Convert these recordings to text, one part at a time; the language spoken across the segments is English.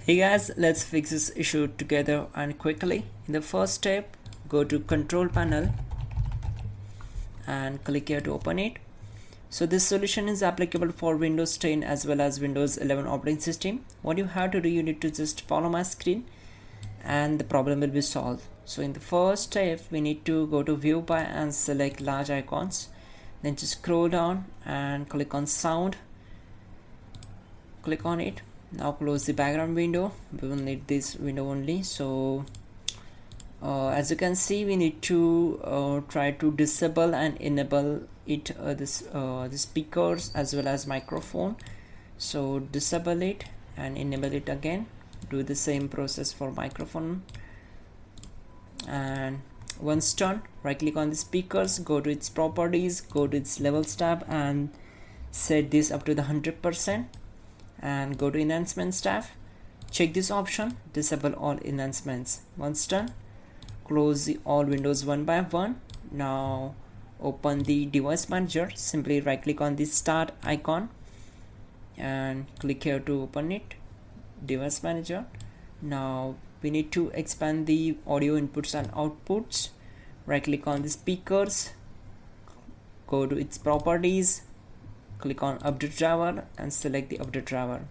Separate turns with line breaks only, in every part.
Hey guys, let's fix this issue together and quickly. In the first step, go to control panel and click here to open it. So this solution is applicable for Windows 10 as well as Windows 11 operating system. What you have to do, you need to just follow my screen and the problem will be solved. So in the first step, we need to go to view by and select large icons. Then just scroll down and click on sound. Click on it. Now close the background window. We will need this window only. So as you can see, we need to try to disable and enable it the speakers as well as microphone. So disable it and enable it again. Do the same process for microphone, and once done, right click on the speakers, go to its properties, go to its levels tab and set this up to the 100%, and go to enhancements tab, check this option, disable all enhancements. Once done, close all windows one by one. Now open the device manager, simply right click on the start icon and click here to open it, device manager. Now we need to expand the audio inputs and outputs. Right click on the speakers, go to its properties, click on update driver and select the update driver.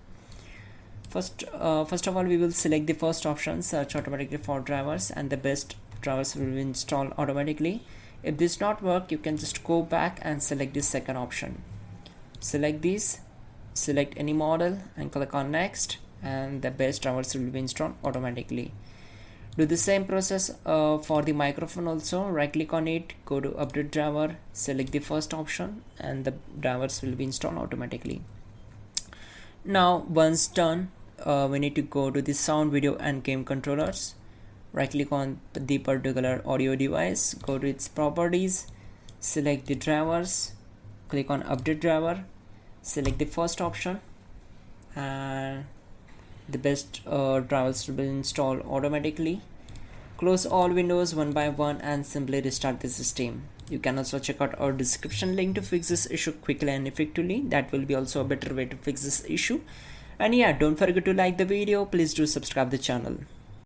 First of all, we will select the first option, search automatically for drivers, and the best drivers will be installed automatically. If this not work, you can just go back and select the second option. Select this, select any model and click on next, and the best drivers will be installed automatically. Do the same process for the microphone also. Right click on it, go to update driver, select the first option, and the drivers will be installed automatically. Now once done, we need to go to the sound, video and game controllers. Right click on the particular audio device, go to its properties, select the drivers, click on update driver, select the first option, and the best drivers will be installed automatically. Close all windows one by one and simply restart the system. You can also check out our description link to fix this issue quickly and effectively. That will be also a better way to fix this issue. And yeah, don't forget to like the video. Please do subscribe the channel.